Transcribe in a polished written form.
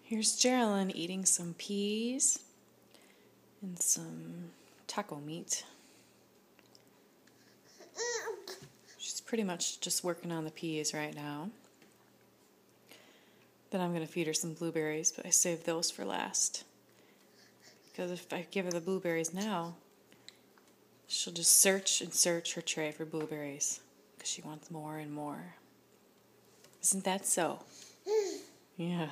Here's Jeralyn eating some peas and some taco meat. She's pretty much just working on the peas right now. Then I'm going to feed her some blueberries, but I saved those for last. Because if I give her the blueberries now, she'll just search and search her tray for blueberries. Because she wants more and more. Isn't that so? Yeah.